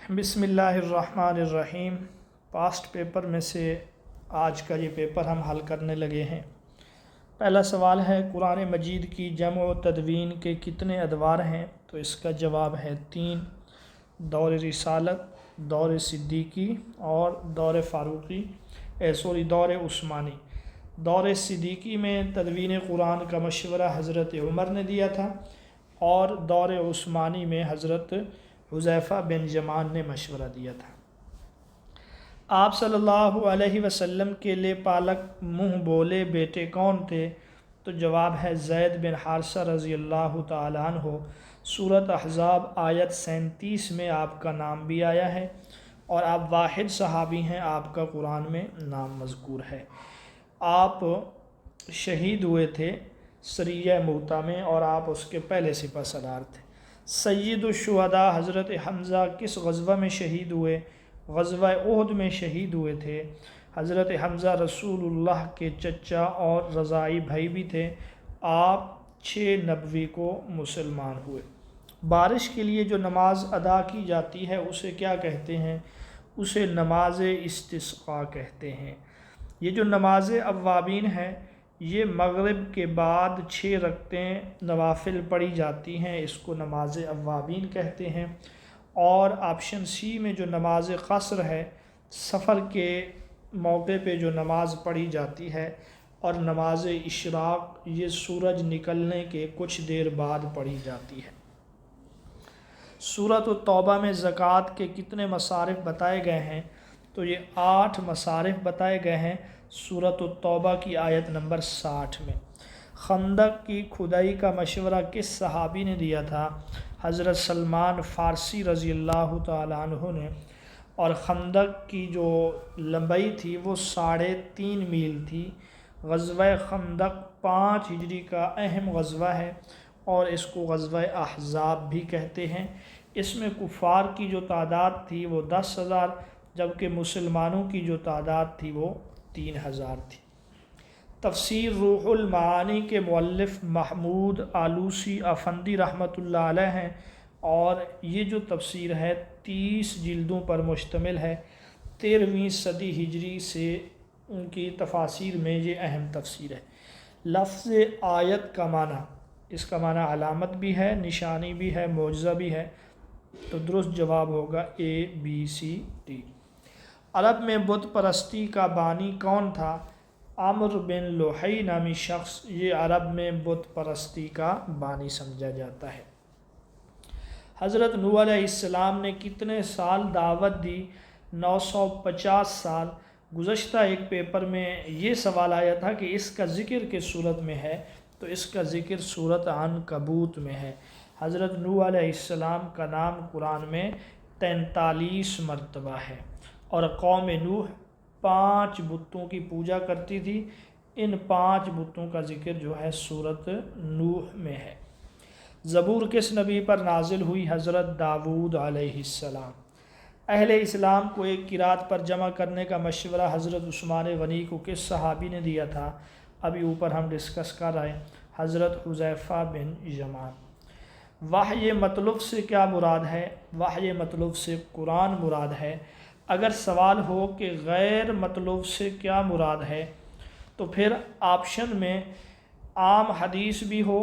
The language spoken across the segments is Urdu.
بسم اللہ الرحمن الرحیم۔ پاسٹ پیپر میں سے آج کا یہ پیپر ہم حل کرنے لگے ہیں۔ پہلا سوال ہے قرآن مجید کی جمع و تدوین کے کتنے ادوار ہیں؟ تو اس کا جواب ہے 3: دور رسالت، دور صدیقی اور دور فاروقی دور عثمانی۔ دور صدیقی میں تدوین قرآن کا مشورہ حضرت عمر نے دیا تھا اور دور عثمانی میں حضرت حذیفہ بن یمان نے مشورہ دیا تھا۔ آپ صلی اللہ علیہ وسلم کے لے پالک منہ بولے بیٹے کون تھے؟ تو جواب ہے زید بن حارثہ رضی اللہ تعالیٰ عنہ۔ سورۃ احزاب آیت 37 میں آپ کا نام بھی آیا ہے اور آپ واحد صحابی ہیں، آپ کا قرآن میں نام مذکور ہے۔ آپ شہید ہوئے تھے سریہ موتا میں اور آپ اس کے پہلے سپہ سالار تھے۔ سید الشہداء حضرت حمزہ کس غزوہ میں شہید ہوئے؟ غزوہ احد میں شہید ہوئے تھے۔ حضرت حمزہ رسول اللہ کے چچا اور رضاعی بھائی بھی تھے۔ آپ 6 نبوی کو مسلمان ہوئے۔ بارش کے لیے جو نماز ادا کی جاتی ہے اسے کیا کہتے ہیں؟ اسے نماز استسقاء کہتے ہیں۔ یہ جو نماز اوابین ہے یہ مغرب کے بعد 6 رکعتیں نوافل پڑھی جاتی ہیں، اس کو نماز اوابین کہتے ہیں۔ اور آپشن سی میں جو نماز قصر ہے، سفر کے موقع پہ جو نماز پڑھی جاتی ہے، اور نماز اشراق یہ سورج نکلنے کے کچھ دیر بعد پڑھی جاتی ہے۔ سورۃ التوبہ میں زکوٰۃ کے کتنے مصارف بتائے گئے ہیں؟ تو یہ 8 مصارف بتائے گئے ہیں سورۃ التوبہ کی آیت نمبر 60 میں۔ خندق کی کھدائی کا مشورہ کس صحابی نے دیا تھا؟ حضرت سلمان فارسی رضی اللہ تعالیٰ عنہ نے۔ اور خندق کی جو لمبائی تھی وہ 3.5 میل تھی۔ غزوہ خندق 5 ہجری کا اہم غزوہ ہے اور اس کو غزوہ احزاب بھی کہتے ہیں۔ اس میں کفار کی جو تعداد تھی وہ 10,000 جبکہ مسلمانوں کی جو تعداد تھی وہ 3,000 تھی۔ تفسیر روح المعانی کے مؤلف محمود آلوسی افندی رحمۃ اللہ علیہ ہیں اور یہ جو تفسیر ہے 30 جلدوں پر مشتمل ہے۔ 13ویں صدی ہجری سے ان کی تفاسیر میں یہ اہم تفسیر ہے۔ لفظ آیت کا معنی، اس کا معنی علامت بھی ہے، نشانی بھی ہے، معجزہ بھی ہے، تو درست جواب ہوگا ABCD۔ عرب میں بت پرستی کا بانی کون تھا؟ عمرو بن لوحی نامی شخص یہ عرب میں بت پرستی کا بانی سمجھا جاتا ہے۔ حضرت نوح علیہ السلام نے کتنے سال دعوت دی؟ 950 سال۔ گزشتہ ایک پیپر میں یہ سوال آیا تھا کہ اس کا ذکر کس صورت میں ہے، تو اس کا ذکر سورۃ عنکبوت میں ہے۔ حضرت نوح علیہ السلام کا نام قرآن میں 43 مرتبہ ہے اور قوم نوح 5 بتوں کی پوجا کرتی تھی۔ ان 5 بتوں کا ذکر جو ہے سورۃ نوح میں ہے۔ زبور کس نبی پر نازل ہوئی؟ حضرت داؤد علیہ السلام۔ اہل اسلام کو ایک قرات پر جمع کرنے کا مشورہ حضرت عثمان غنی کو کس صحابی نے دیا تھا؟ ابھی اوپر ہم ڈسکس کر رہے ہیں، حضرت حذیفہ بن یمان۔ وحی مطلوب سے کیا مراد ہے؟ وحی مطلوب سے قرآن مراد ہے۔ اگر سوال ہو کہ غیر مطلوب سے کیا مراد ہے تو پھر آپشن میں عام حدیث بھی ہو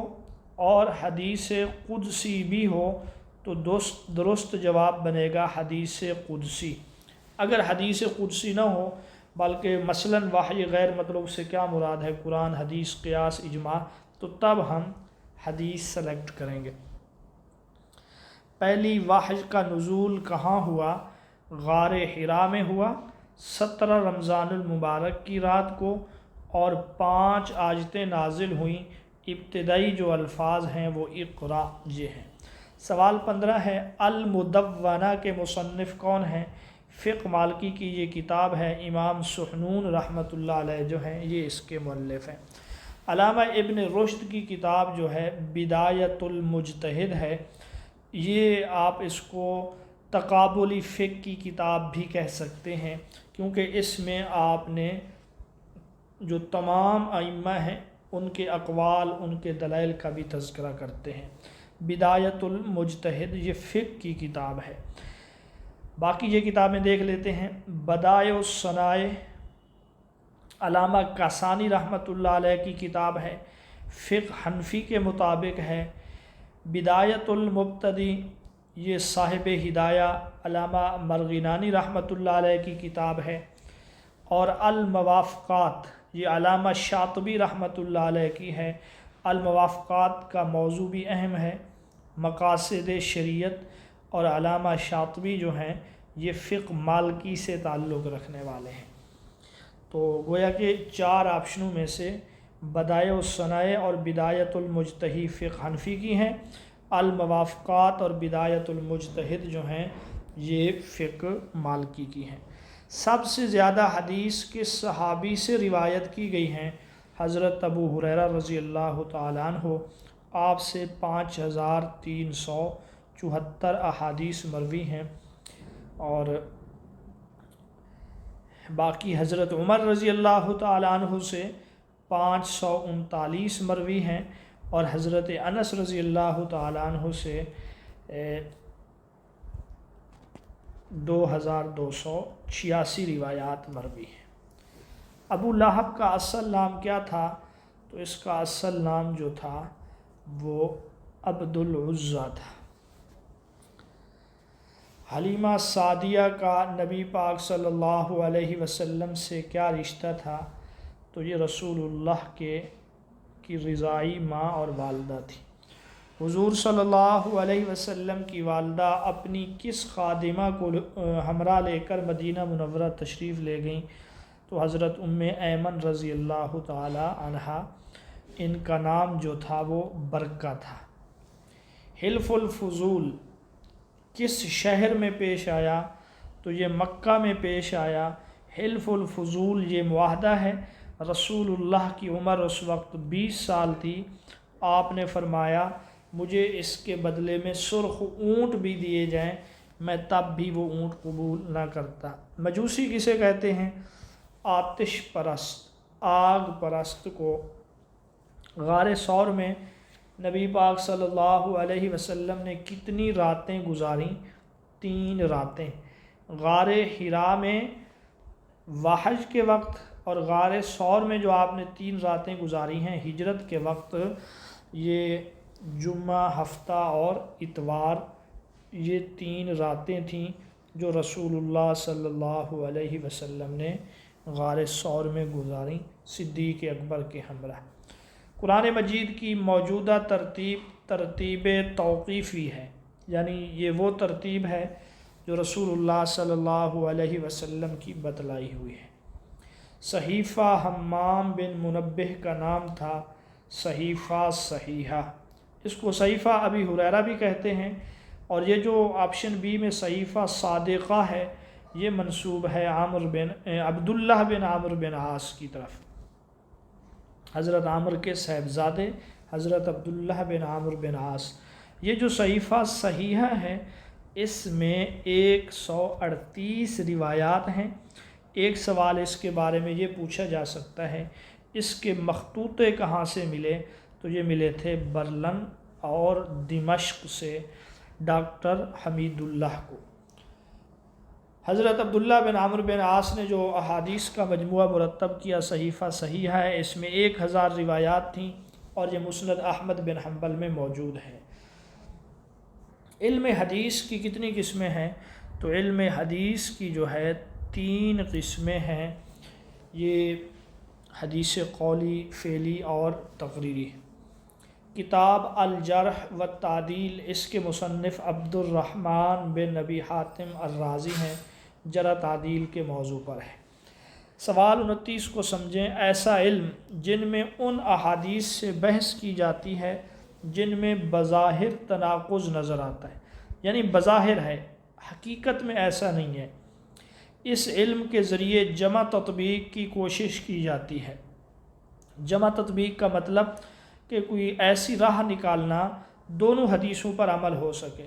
اور حدیث قدسی بھی ہو تو درست جواب بنے گا حدیث قدسی۔ اگر حدیث قدسی نہ ہو بلکہ مثلاً وحی غیر مطلوب سے کیا مراد ہے، قرآن، حدیث، قیاس، اجماع، تو تب ہم حدیث سلیکٹ کریں گے۔ پہلی وحی کا نزول کہاں ہوا؟ غار حرا میں ہوا 17 رمضان المبارک کی رات کو، اور 5 آیتیں نازل ہوئیں۔ ابتدائی جو الفاظ ہیں وہ اقرا یہ ہیں۔ سوال 15 ہے المدونہ کے مصنف کون ہیں؟ فقہ مالکی کی یہ کتاب ہے، امام سحنون رحمۃ اللہ علیہ جو ہیں یہ اس کے مؤلف ہیں۔ علامہ ابن رشد کی کتاب جو ہے بدایۃ المجتہد ہے، یہ آپ اس کو تقابلی فقہ کی کتاب بھی کہہ سکتے ہیں کیونکہ اس میں آپ نے جو تمام ائمہ ہیں ان کے اقوال، ان کے دلائل کا بھی تذکرہ کرتے ہیں۔ بدایۃ المجتہد یہ فقہ کی کتاب ہے۔ باقی یہ کتابیں دیکھ لیتے ہیں۔ بدائع الصنائع علامہ کاسانی رحمۃ اللہ علیہ کی کتاب ہے، فقہ حنفی کے مطابق ہے۔ بدایت المبتدی یہ صاحب ہدایہ علامہ مرغینانی رحمۃ اللہ علیہ کی کتاب ہے، اور الموافقات یہ علامہ شاطبی رحمۃ اللہ علیہ کی ہے۔ الموافقات کا موضوع بھی اہم ہے، مقاصد شریعت، اور علامہ شاطبی جو ہیں یہ فقہ مالکی سے تعلق رکھنے والے ہیں۔ تو گویا کہ 4 آپشنوں میں سے بدائع الصنائع اور بدایت المجتہد فقہ حنفی کی ہیں، الموافقات اور بدایت المجتہد جو ہیں یہ فقہ مالکی کی ہیں۔ سب سے زیادہ حدیث کس صحابی سے روایت کی گئی ہیں؟ حضرت ابو ہریرہ رضی اللہ تعالیٰ عنہ، آپ سے 5374 احادیث مروی ہیں، اور باقی حضرت عمر رضی اللہ تعالیٰ عنہ سے 539 مروی ہیں، اور حضرت انس رضی اللہ تعالیٰ عنہ سے 2286 روایات مروی ہیں۔ ابو لہب کا اصل نام کیا تھا؟ تو اس کا اصل نام جو تھا وہ عبد العزیٰ تھا۔ حلیمہ سعدیہ کا نبی پاک صلی اللہ علیہ وسلم سے کیا رشتہ تھا؟ تو یہ رسول اللہ کی رضائی ماں اور والدہ تھی۔ حضور صلی اللہ علیہ وسلم کی والدہ اپنی کس خادمہ کو ہمراہ لے کر مدینہ منورہ تشریف لے گئیں؟ تو حضرت ام ایمن رضی اللہ تعالی عنہا، ان کا نام جو تھا وہ برکہ تھا۔ حلف الفضول کس شہر میں پیش آیا؟ تو یہ مکہ میں پیش آیا۔ حلف الفضول یہ معاہدہ ہے۔ رسول اللہ کی عمر اس وقت 20 سال تھی۔ آپ نے فرمایا مجھے اس کے بدلے میں سرخ اونٹ بھی دیے جائیں، میں تب بھی وہ اونٹ قبول نہ کرتا۔ مجوسی کسے کہتے ہیں؟ آتش پرست، آگ پرست کو۔ غار ثور میں نبی پاک صلی اللہ علیہ وسلم نے کتنی راتیں گزاریں؟ 3 راتیں۔ غار حرا میں وحج کے وقت اور غار ثور میں جو آپ نے 3 راتیں گزاری ہیں ہجرت کے وقت، یہ جمعہ، ہفتہ اور اتوار، یہ 3 راتیں تھیں جو رسول اللہ صلی اللہ علیہ وسلم نے غار ثور میں گزاریں صدیق اکبر کے ہمراہ۔ قرآن مجید کی موجودہ ترتیب توقیفی ہے، یعنی یہ وہ ترتیب ہے جو رسول اللہ صلی اللہ علیہ وسلم کی بتلائی ہوئی ہے۔ صحیفہ حمام بن منبہ کا نام تھا صحیفہ صحیحہ، اس کو صحیفہ ابی ہریرہ بھی کہتے ہیں، اور یہ جو آپشن بی میں صحیفہ صادقہ ہے یہ منسوب ہے عبداللہ بن عامر بن عاص کی طرف۔ حضرت عامر کے صاحبزادے حضرت عبداللہ بن عامر بن عاص۔ یہ جو صحیفہ صحیحہ ہے اس میں 138 روایات ہیں۔ ایک سوال اس کے بارے میں یہ پوچھا جا سکتا ہے اس کے مخطوطے کہاں سے ملے؟ تو یہ ملے تھے برلن اور دمشق سے ڈاکٹر حمید اللہ کو۔ حضرت عبداللہ بن عامر بن عاص نے جو احادیث کا مجموعہ مرتب کیا صحیفہ صحیحہ ہے، اس میں 1000 روایات تھیں، اور یہ مسند احمد بن حنبل میں موجود ہے۔ علم حدیث کی کتنی قسمیں ہیں؟ تو علم حدیث کی جو ہے 3 قسمیں ہیں، یہ حدیث قولی، فعلی اور تقریری۔ کتاب الجرح والتعدیل، اس کے مصنف عبد الرحمن بن ابی حاتم الرازی ہیں، جرح تعدیل کے موضوع پر ہے۔ سوال 29 کو سمجھیں۔ ایسا علم جن میں ان احادیث سے بحث کی جاتی ہے جن میں بظاہر تناقض نظر آتا ہے، یعنی بظاہر ہے، حقیقت میں ایسا نہیں ہے، اس علم کے ذریعے جمع تطبیق کی کوشش کی جاتی ہے۔ جمع تطبیق کا مطلب کہ کوئی ایسی راہ نکالنا دونوں حدیثوں پر عمل ہو سکے،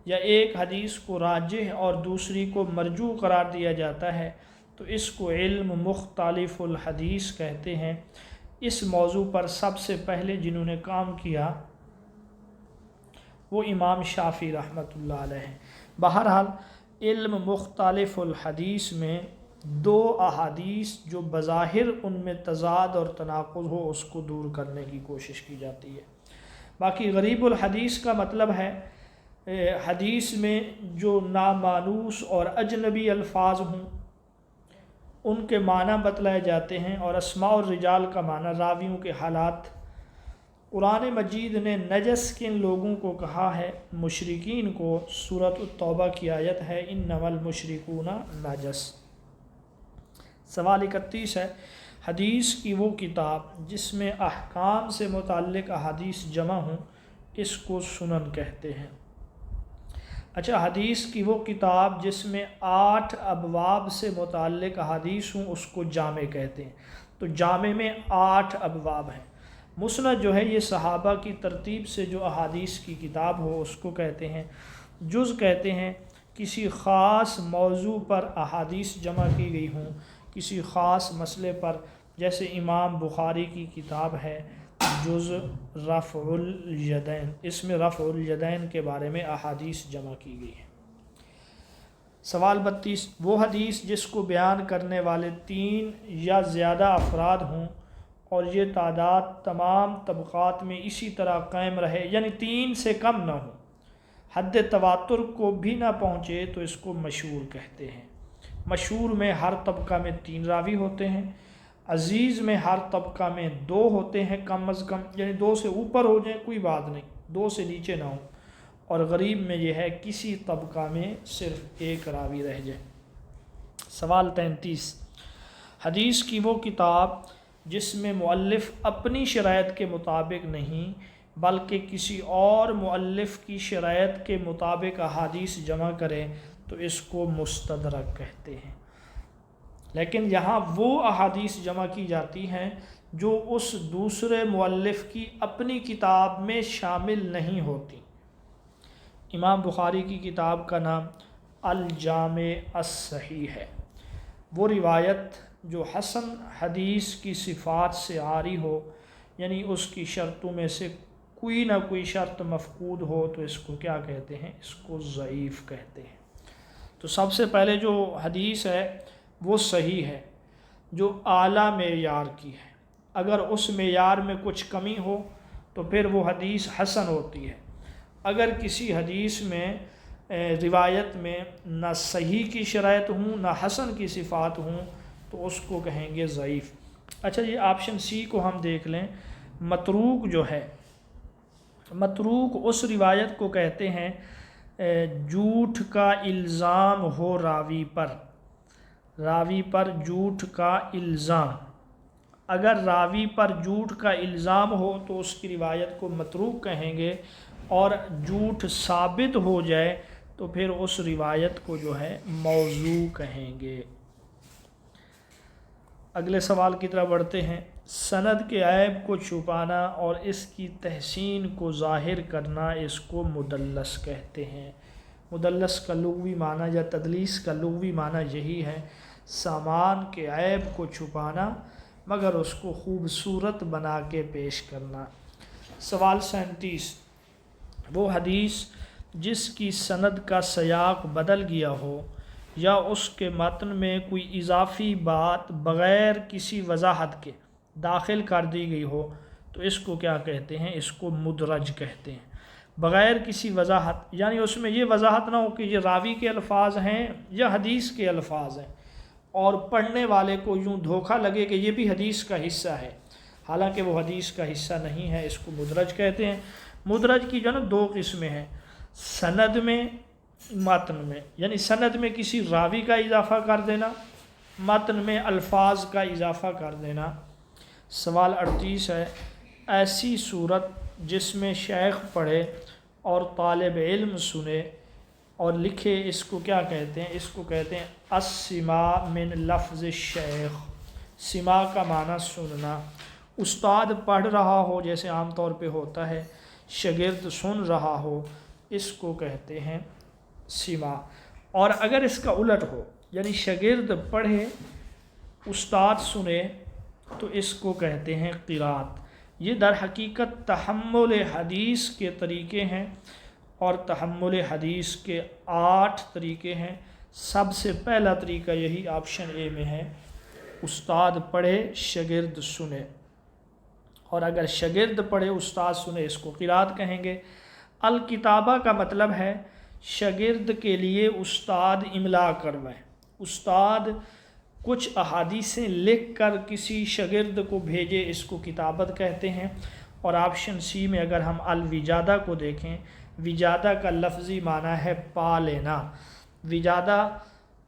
یا ایک حدیث کو راجح اور دوسری کو مرجوح قرار دیا جاتا ہے، تو اس کو علم مختلف الحدیث کہتے ہیں۔ اس موضوع پر سب سے پہلے جنہوں نے کام کیا وہ امام شافعی رحمۃ اللہ علیہ ہیں۔ بہرحال علم مختلف الحدیث میں دو احادیث جو بظاہر ان میں تضاد اور تناقض ہو اس کو دور کرنے کی کوشش کی جاتی ہے۔ باقی غریب الحدیث کا مطلب ہے حدیث میں جو نامانوس اور اجنبی الفاظ ہوں ان کے معنی بتلائے جاتے ہیں، اور اسماء الرجال کا معنی راویوں کے حالات۔ قرآن مجید نے نجس کن لوگوں کو کہا ہے؟ مشرکین کو۔ سورۃ التوبہ کی آیت ہے انما المشرکون نجس۔ سوال 31 ہے، حدیث کی وہ کتاب جس میں احکام سے متعلق احادیث جمع ہوں اس کو سنن کہتے ہیں۔ اچھا، حدیث کی وہ کتاب جس میں 8 ابواب سے متعلق احادیث ہوں اس کو جامع کہتے ہیں۔ تو جامع میں 8 ابواب ہیں۔ مسند جو ہے یہ صحابہ کی ترتیب سے جو احادیث کی کتاب ہو اس کو کہتے ہیں۔ جز کہتے ہیں کسی خاص موضوع پر احادیث جمع کی گئی ہوں، کسی خاص مسئلے پر، جیسے امام بخاری کی کتاب ہے جز رفع الیدین، اس میں رفع الیدین کے بارے میں احادیث جمع کی گئی ہے۔ سوال 32، وہ حدیث جس کو بیان کرنے والے 3 یا زیادہ افراد ہوں اور یہ تعداد تمام طبقات میں اسی طرح قائم رہے، یعنی 3 سے کم نہ ہو، حد تواتر کو بھی نہ پہنچے، تو اس کو مشہور کہتے ہیں۔ مشہور میں ہر طبقہ میں 3 راوی ہوتے ہیں، عزیز میں ہر طبقہ میں 2 ہوتے ہیں کم از کم، یعنی 2 سے اوپر ہو جائیں کوئی بات نہیں، 2 سے نیچے نہ ہو، اور غریب میں یہ ہے کسی طبقہ میں صرف 1 راوی رہ جائے۔ سوال 33، حدیث کی وہ کتاب جس میں مؤلف اپنی شرائط کے مطابق نہیں بلکہ کسی اور مؤلف کی شرائط کے مطابق احادیث جمع کرے تو اس کو مستدرک کہتے ہیں۔ لیکن یہاں وہ احادیث جمع کی جاتی ہیں جو اس دوسرے مؤلف کی اپنی کتاب میں شامل نہیں ہوتی۔ امام بخاری کی کتاب کا نام الجامع الصحیح ہے۔ وہ روایت جو حسن حدیث کی صفات سے عاری ہو، یعنی اس کی شرطوں میں سے کوئی نہ کوئی شرط مفقود ہو، تو اس کو کیا کہتے ہیں؟ اس کو ضعیف کہتے ہیں۔ تو سب سے پہلے جو حدیث ہے وہ صحیح ہے، جو اعلیٰ معیار کی ہے۔ اگر اس معیار میں کچھ کمی ہو تو پھر وہ حدیث حسن ہوتی ہے۔ اگر کسی حدیث میں روایت میں نہ صحیح کی شرائط ہوں نہ حسن کی صفات ہوں تو اس کو کہیں گے ضعیف۔ اچھا، یہ آپشن سی کو ہم دیکھ لیں۔ متروک جو ہے، متروک اس روایت کو کہتے ہیں جھوٹ کا الزام ہو راوی پر، راوی پر جھوٹ کا الزام۔ اگر راوی پر جھوٹ کا الزام ہو تو اس کی روایت کو متروک کہیں گے، اور جھوٹ ثابت ہو جائے تو پھر اس روایت کو جو ہے موضوع کہیں گے۔ اگلے سوال کی طرف بڑھتے ہیں۔ سند کے عیب کو چھپانا اور اس کی تحسین کو ظاہر کرنا اس کو مدلس کہتے ہیں۔ مدلس کا لغوی معنی یا تدلیس کا لغوی معنی یہی ہے، سامان کے عیب کو چھپانا مگر اس کو خوبصورت بنا کے پیش کرنا۔ سوال 37، وہ حدیث جس کی سند کا سیاق بدل گیا ہو یا اس کے متن میں کوئی اضافی بات بغیر کسی وضاحت کے داخل کر دی گئی ہو تو اس کو کیا کہتے ہیں؟ اس کو مدرج کہتے ہیں۔ بغیر کسی وضاحت، یعنی اس میں یہ وضاحت نہ ہو کہ یہ راوی کے الفاظ ہیں یا حدیث کے الفاظ ہیں، اور پڑھنے والے کو یوں دھوکہ لگے کہ یہ بھی حدیث کا حصہ ہے، حالانکہ وہ حدیث کا حصہ نہیں ہے، اس کو مدرج کہتے ہیں۔ مدرج کی جو نا 2 قسمیں ہیں، سند میں، متن میں، یعنی سند میں کسی راوی کا اضافہ کر دینا، متن میں الفاظ کا اضافہ کر دینا۔ سوال 38 ہے، ایسی صورت جس میں شیخ پڑھے اور طالب علم سنے اور لکھے اس کو کیا کہتے ہیں؟ اس کو کہتے ہیں السماع من لفظ الشیخ۔ سماع کا معنی سننا، استاد پڑھ رہا ہو جیسے عام طور پہ ہوتا ہے، شاگرد سن رہا ہو، اس کو کہتے ہیں سماع۔ اور اگر اس کا الٹ ہو، یعنی شاگرد پڑھے استاد سنے، تو اس کو کہتے ہیں قرات۔ یہ در حقیقت تحمل حدیث کے طریقے ہیں، اور تحمل حدیث کے 8 طریقے ہیں۔ سب سے پہلا طریقہ یہی آپشن اے میں ہے، استاد پڑھے شاگرد سنے، اور اگر شاگرد پڑھے استاد سنے اس کو قرات کہیں گے۔ الکتابہ کا مطلب ہے شاگرد کے لیے استاد املا کروائے، استاد کچھ احادیثیں لکھ کر کسی شاگرد کو بھیجے، اس کو کتابت کہتے ہیں۔ اور آپشن سی میں اگر ہم الوجادہ کو دیکھیں، وجادہ کا لفظی معنی ہے پا لینا۔ وجادہ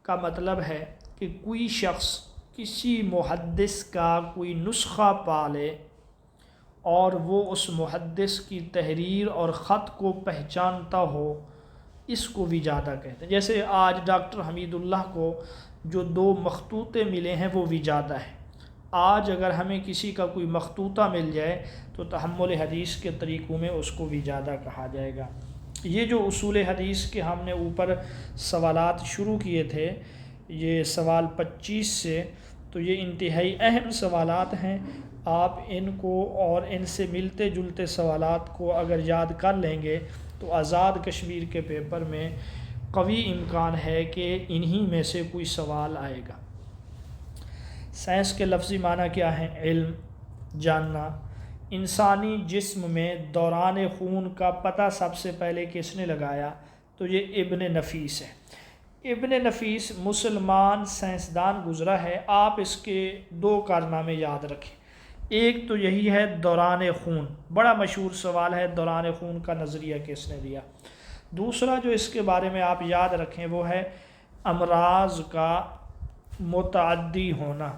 کا مطلب ہے کہ کوئی شخص کسی محدث کا کوئی نسخہ پا لے اور وہ اس محدث کی تحریر اور خط کو پہچانتا ہو، اس کو وجادہ کہتے ہیں۔ جیسے آج ڈاکٹر حمید اللہ کو جو 2 مخطوطے ملے ہیں وہ وجادہ ہے۔ آج اگر ہمیں کسی کا کوئی مخطوطہ مل جائے تو تحمل حدیث کے طریقوں میں اس کو وجادہ کہا جائے گا۔ یہ جو اصول حدیث کے ہم نے اوپر سوالات شروع کیے تھے، یہ سوال 25 سے، تو یہ انتہائی اہم سوالات ہیں۔ آپ ان کو اور ان سے ملتے جلتے سوالات کو اگر یاد کر لیں گے تو آزاد کشمیر کے پیپر میں قوی امکان ہے کہ انہی میں سے کوئی سوال آئے گا۔ سائنس کے لفظی معنی کیا ہیں؟ علم، جاننا۔ انسانی جسم میں دوران خون کا پتہ سب سے پہلے کس نے لگایا؟ تو یہ ابن نفیس ہے۔ ابن نفیس مسلمان سائنسدان گزرا ہے۔ آپ اس کے 2 کارنامے یاد رکھیں۔ ایک تو یہی ہے دوران خون، بڑا مشہور سوال ہے، دوران خون کا نظریہ کس نے دیا؟ دوسرا جو اس کے بارے میں آپ یاد رکھیں وہ ہے امراض کا متعدی ہونا۔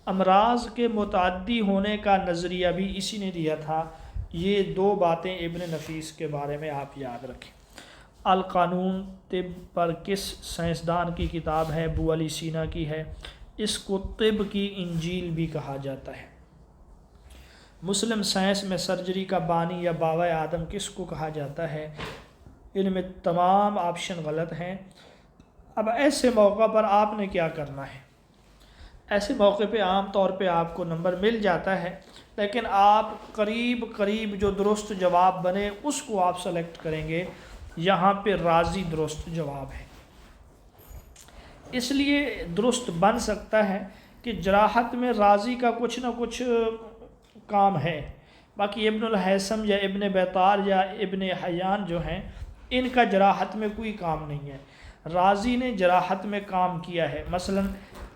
امراض کے متعدی ہونے کا نظریہ بھی اسی نے دیا تھا۔ یہ 2 باتیں ابن نفیس کے بارے میں آپ یاد رکھیں۔ القانون طب پر کس سائنسدان کی کتاب ہے؟ ابو علی سینا کی ہے۔ اس کو طب کی انجیل بھی کہا جاتا ہے۔ مسلم سائنس میں سرجری کا بانی یا بابا آدم کس کو کہا جاتا ہے؟ ان میں تمام آپشن غلط ہیں۔ اب ایسے موقع پر آپ نے کیا کرنا ہے؟ ایسے موقع پہ عام طور پہ آپ کو نمبر مل جاتا ہے، لیکن آپ قریب جو درست جواب بنے اس کو آپ سلیکٹ کریں گے۔ یہاں پہ راضی درست جواب ہے، اس لیے درست بن سکتا ہے کہ جراحت میں راضی کا کچھ نہ کچھ کام ہے، باقی ابن الہیثم یا ابن بیطار یا ابن حیان جو ہیں ان کا جراحت میں کوئی کام نہیں ہے۔ راضی نے جراحت میں کام کیا ہے۔ مثلا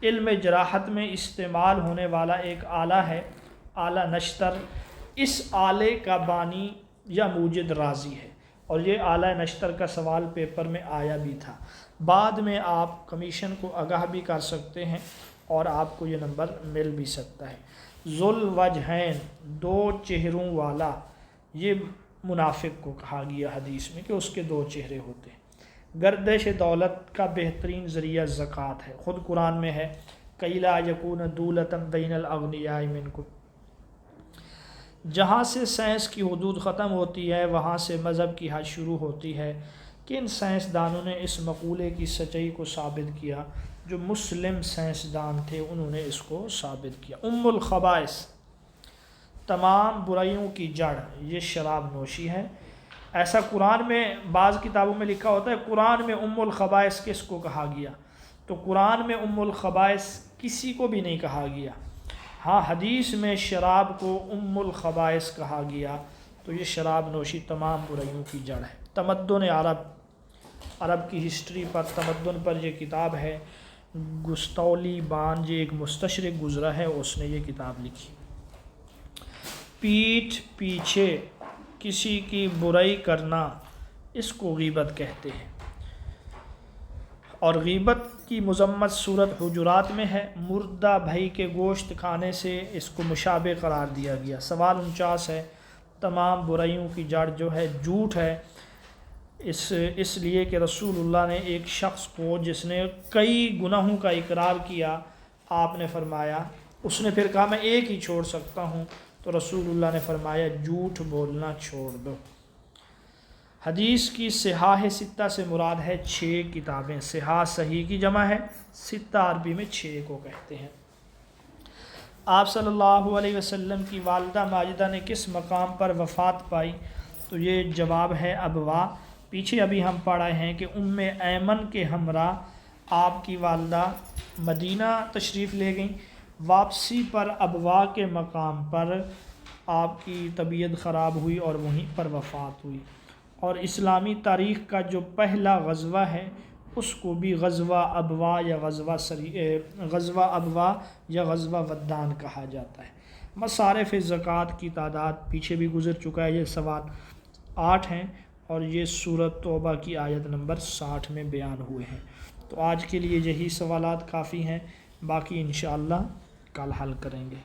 علم جراحت میں استعمال ہونے والا ایک آلہ ہے آلہ نشتر، اس آلے کا بانی یا موجد راضی ہے، اور یہ آلہ نشتر کا سوال پیپر میں آیا بھی تھا۔ بعد میں آپ کمیشن کو آگاہ بھی کر سکتے ہیں اور آپ کو یہ نمبر مل بھی سکتا ہے۔ ذو الوجہین، 2 چہروں والا، یہ منافق کو کہا گیا حدیث میں کہ اس کے 2 چہرے ہوتے ہیں۔ گردش دولت کا بہترین ذریعہ زکوٰۃ ہے، خود قرآن میں ہے کَیْ لَا یَکُونَ دُولَةً بَیْنَ الْأَغْنِیَاءِ مِنکُم۔ جہاں سے سائنس کی حدود ختم ہوتی ہے وہاں سے مذہب کی حد شروع ہوتی ہے۔ کن سائنسدانوں نے اس مقولے کی سچائی کو ثابت کیا؟ جو مسلم سائنسدان تھے انہوں نے اس کو ثابت کیا۔ ام الخبائث، تمام برائیوں کی جڑ، یہ شراب نوشی ہے۔ ایسا قرآن میں بعض کتابوں میں لکھا ہوتا ہے قرآن میں ام الخبائث کس کو کہا گیا؟ تو قرآن میں ام الخبائث کسی کو بھی نہیں کہا گیا۔ ہاں حدیث میں شراب کو ام الخبائث کہا گیا، تو یہ شراب نوشی تمام برائیوں کی جڑ ہے۔ تمدن عرب کی ہسٹری پر، تمدن پر یہ کتاب ہے، گستولی بان جو ایک مستشرق گزرا ہے اس نے یہ کتاب لکھی۔ پیٹھ پیچھے کسی کی برائی کرنا اس کو غیبت کہتے ہیں، اور غیبت کی مذمت سورۃ حجرات میں ہے۔ مردہ بھائی کے گوشت کھانے سے اس کو مشابہ قرار دیا گیا۔ سوال 49 ہے، تمام برائیوں کی جڑ جو ہے جھوٹ ہے، اس لیے کہ رسول اللہ نے ایک شخص کو جس نے کئی گناہوں کا اقرار کیا، آپ نے فرمایا، اس نے پھر کہا میں ایک ہی چھوڑ سکتا ہوں، تو رسول اللہ نے فرمایا جھوٹ بولنا چھوڑ دو۔ حدیث کی صحاح ستہ سے مراد ہے 6 کتابیں۔ صحاح صحیح کی جمع ہے، ستہ عربی میں 6 کو کہتے ہیں۔ آپ صلی اللہ علیہ وسلم کی والدہ ماجدہ نے کس مقام پر وفات پائی؟ تو یہ جواب ہے ابوا۔ پیچھے ابھی ہم پڑھے ہیں کہ ایمن کے ہمراہ آپ کی والدہ مدینہ تشریف لے گئیں، واپسی پر ابوا کے مقام پر آپ کی طبیعت خراب ہوئی اور وہیں پر وفات ہوئی، اور اسلامی تاریخ کا جو پہلا غزوہ ہے اس کو بھی غزوہ ابوا یا غزوہ ودان کہا جاتا ہے۔ مصارف زکوٰۃ کی تعداد پیچھے بھی گزر چکا ہے، یہ سوال 8 ہیں اور یہ سورۃ توبہ کی آیت نمبر 60 میں بیان ہوئے ہیں۔ تو آج کے لیے یہی سوالات کافی ہیں، باقی انشاءاللہ کل حل کریں گے۔